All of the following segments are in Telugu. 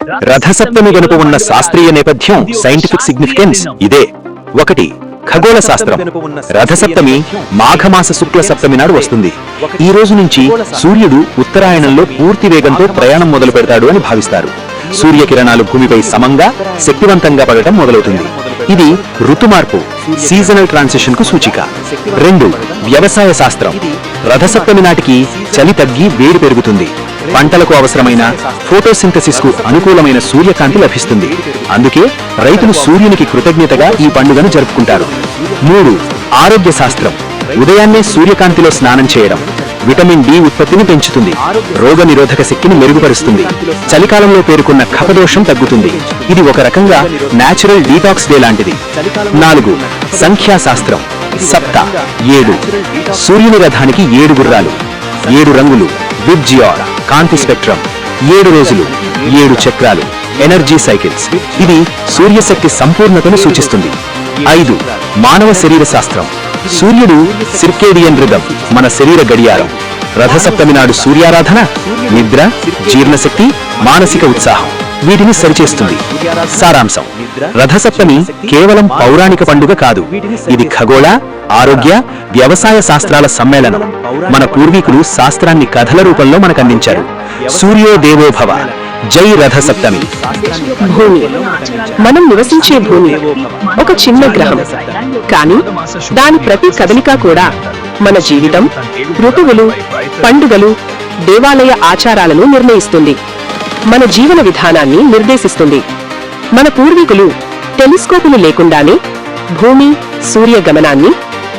రథసప్తమి వెనుక ఉన్న శాస్త్రీయ నేపథ్యం, సైంటిఫిక్ సిగ్నిఫికెన్స్ ఇదే. 1. ఖగోళ శాస్త్రం. రథసప్తమి మాఘమాస శుక్ల సప్తమి నాడు వస్తుంది. ఈ రోజు నుంచి సూర్యుడు ఉత్తరాయణంలో పూర్తి వేగంతో ప్రయాణం మొదలు పెడతాడు అని భావిస్తారు. సూర్యకిరణాలు భూమిపై సమంగా శక్తివంతంగా పడటం మొదలవుతుంది. ఇది ఋతుమార్పు, సీజనల్ ట్రాన్సిషన్ కు సూచిక. 2. వ్యవసాయ శాస్త్రం. రథసప్తమి నాటికి చలి తగ్గి వేడి పెరుగుతుంది. పంటలకు అవసరమైన ఫోటోసింథసిస్ కు అనుకూలమైన సూర్యకాంతి లభిస్తుంది. అందుకే రైతులు సూర్యునికి కృతజ్ఞతగా ఈ పండుగను జరుపుకుంటారు. 3. ఆరోగ్య శాస్త్రం. ఉదయాన్నే సూర్యకాంతిలో స్నానం చేయడం విటమిన్ డి ఉత్పత్తిని పెంచుతుంది, రోగ నిరోధక శక్తిని మెరుగుపరుస్తుంది, చలికాలంలో పేరుకున్న కఫదోషం తగ్గుతుంది. ఇది ఒక రకంగా నేచురల్ డీటాక్స్ డే లాంటిది. 4. సంఖ్యాశాస్త్రం. సప్త 7. సూర్యుని రథానికి 7 గుర్రాలు, 7 రంగులు, విబ్జియార్ కాంతి స్పెక్ట్రమ్, 7 రోజులు, 7 చక్రాలు, ఎనర్జీ సైకిల్స్. ఇది సూర్యశక్తి సంపూర్ణతను సూచిస్తుంది. 5. మానవ శరీర శాస్త్రం. సూర్యుడు సిర్కేడియన్ రిథమ్, మన శరీర గడియారం. రథసప్తమి నాడు సూర్యారాధన నిద్ర, జీర్ణశక్తి, మానసిక ఉత్సాహం వీటిని సరిచేస్తుంది. సారాంశం: రథసప్తమి కేవలం పౌరాణిక పండుగ కాదు, ఇది ఖగోళ, ఆరోగ్య, వ్యవసాయ శాస్త్రాల సమ్మేళనం. మన పూర్వీకులు శాస్త్రాన్ని కథల రూపంలో మనకు అందించారు. సూర్యో దేవో భవ. జై రథసప్తమి. భూమి, మనం నివసించే భూమి ఒక చిన్న గ్రహం, కానీ దాని ప్రతి కదలిక కూడా మన జీవితం, ఋతువులు, పండుగలు, దేవాలయ ఆచారాలను నిర్ణయిస్తుంది, మన జీవన విధానాన్ని నిర్దేశిస్తుంది. మన పూర్వీకులు టెలిస్కోపులు లేకుండానే భూమి, సూర్య గమనాన్ని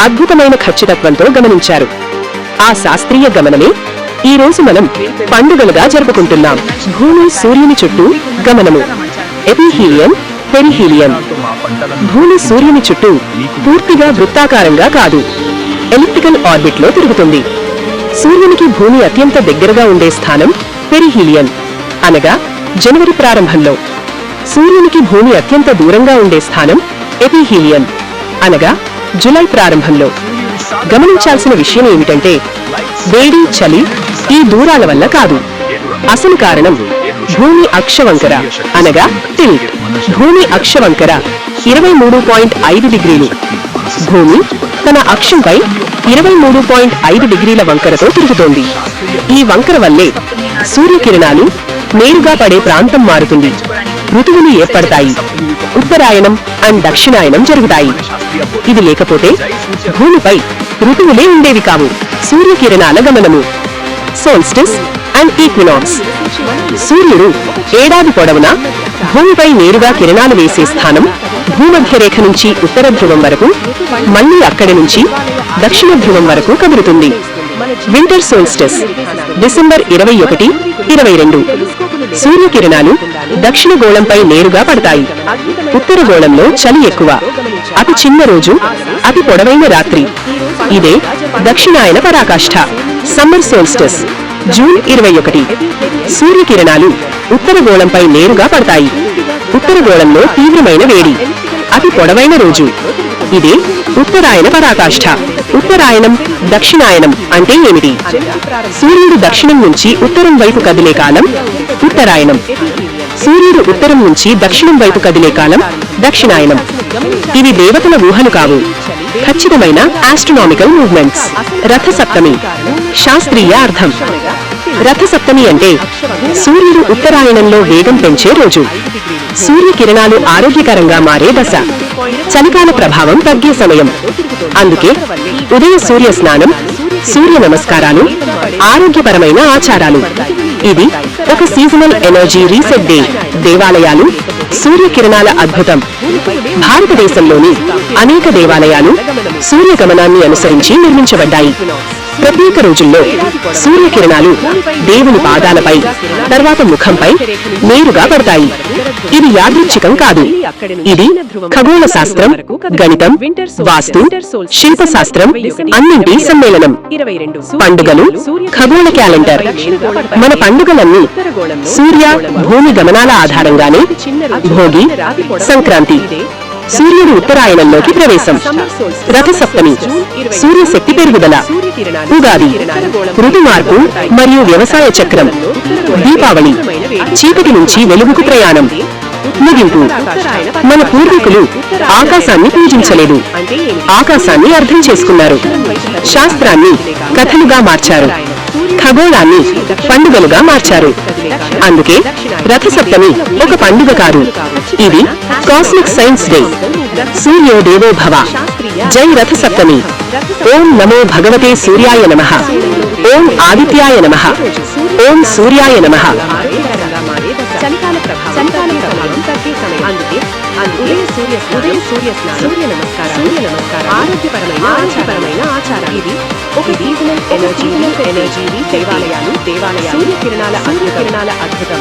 అద్భుతమైన ఖచ్చితత్వంతో గమనించారు. ఆ శాస్త్రీయ గమనమే ఈ రోజు మనం పండుగలుగా జరుపుకుంటున్నాం. భూమి సూర్యుని చుట్టూ గమనము. ఎపిహీలియన్, పెరిహీలియన్. భూమి సూర్యుని చుట్టూ పూర్తిగా వృత్తాకారంగా కాదు, ఎలిప్టికల్ ఆర్బిట్ లో తిరుగుతుంది. సూర్యునికి భూమి అత్యంత దగ్గరగా ఉండే స్థానం పెరిహీలియన్, అనగా జనవరి ప్రారంభంలో. సూర్యునికి భూమి అత్యంత దూరంగా ఉండే స్థానం ఎపిహీలియన్, అనగా జులై ప్రారంభంలో. గమనించాల్సిన విషయం ఏమిటంటే వేడి, చలి ఈ దూరాల వల్ల కాదు. అసలు కారణం భూమి అక్షవంకర, అనగా టిల్ట్. భూమి అక్షవంకర 23.5 డిగ్రీలు. భూమి తన అక్షంపై 23.5 డిగ్రీల వంకరతో తిరుగుతోంది. ఈ వంకర వల్లే సూర్యకిరణాలు నేరుగా పడే ప్రాంతం మారుతుంది, ఋతువులు ఏర్పడతాయి, ఉత్తరాయణం అండ్ దక్షిణాయనం జరుగుతాయి. ఇది లేకపోతే భూమిపై ఋతువులే ఉండేవి కావు. సూర్యకిరణాల గమనము. Solstice and equinox. సూర్యుడు ఏడాది పొడవునా భూమిపై నేరుగా కిరణాలు వేసే స్థానం భూమధ్య రేఖ నుంచి ఉత్తర ధ్రువం వరకు, మళ్లీ అక్కడి నుంచి దక్షిణ ధ్రువం వరకు కదులుతుంది. Winter solstice December 21, 22. సూర్యకిరణాలు దక్షిణ గోళంపై నేరుగా పడతాయి. ఉత్తర గోళంలో చలి ఎక్కువ, అతి చిన్న రోజు, అతి పొడవైన రాత్రి. ఇదే దక్షిణాయన పరాకాష్ఠ. Summer solstice June 21. సూర్యకిరణాలు ఉత్తర గోళంపై నేరుగా పడతాయి. ఉత్తర గోళంలో తీవ్రమైన వేడి, అతి పొడవైన రోజు. ఇదే ఉత్తరాయణ పరాకాష్ఠ. ఉత్తరాయణం, దక్షిణాయనం అంటే ఏమిటి? సూర్యుడు దక్షిణం నుంచి ఉత్తరం వైపు కదిలే కాలం ఉత్తరాయణం. సూర్యుడు ఉత్తరం నుంచి దక్షిణం వైపు కదిలే కాలం దక్షిణాయనం. ఇవి దేవతల ఊహలు కావు, ఖచ్చితమైన ఆస్ట్రోనామికల్ మూవ్మెంట్స్. రథసప్తమి శాస్త్రీయ అర్థం. రథసప్తమి అంటే సూర్యుడు ఉత్తరాయణంలో వేగం పెంచే రోజు, సూర్యకిరణాలు ఆరోగ్యకరంగా మారే దశ, చలికాల ప్రభావం తగ్గే సమయం. అందుకే ఉదయ సూర్య స్నానం, సూర్య నమస్కారాలు ఆరోగ్యపరమైన ఆచారాలు. ఇది ఒక సీజనల్ ఎనర్జీ రీసెట్ డే. దేవాలయాలు సూర్యకిరణాల అద్భుతం. భారతదేశంలోని అనేక దేవాలయాలు సూర్యగమనాన్ని అనుసరించి నిర్మించబడ్డాయి. ప్రత్యేక రోజుల్లో సూర్యకిరణాలు దేవుని పాదాలపై, తర్వాత ముఖంపై నేరుగా పడతాయి. ఇది యాదృచ్ఛికం కాదు, ఇది ఖగోళ శాస్త్రం, గణితం, వాస్తు, శిల్పశాస్త్రం అన్నింటి సమ్మేళనం. పండుగలు, ఖగోళ క్యాలెండర్. మన పండుగలన్నీ సూర్య, భూమి గమనాల ఆధారంగానే. భోగి, సంక్రాంతి, సూర్యుడు ఉత్తరాయణంలోకి ప్రవేశం. రథసప్తమి సూర్యశక్తి పెరుగుదల. ఉగాది ఋతు మార్పు మరియు వ్యవసాయ చక్రం. దీపావళి చీకటి నుంచి వెలుగుకు ప్రయాణం. ముగింపు మన పూర్వీకులు ఆకాశాన్ని పూజించలేదు, ఆకాశాన్ని అర్థం చేసుకున్నారు. శాస్త్రాన్ని కథలుగా మార్చారు, ఖగోళాన్ని పండుగలుగా మార్చారు. అందుకే రథసప్తమి ఒక పండుగ కాదు, ఇది కాస్మిక్ సైన్స్ డే. సూర్యో దేవో భవ. జై రథసప్తమి. ఓం నమో భగవతే సూర్యాయ నమః. ఓం ఆదిత్యాయ నమః. ఓం సూర్యాయ నమః. చలికాల ప్రభావం తగ్గే సమయం. అందుకే సూర్య స్నానం, సూర్య నమస్కారం, ఆరోగ్యపరమైన ఆచారం. ఇది ఒక రీజనల్ ఎనర్జీ దేవాలయాలు సూర్య కిరణాల అద్భుతం.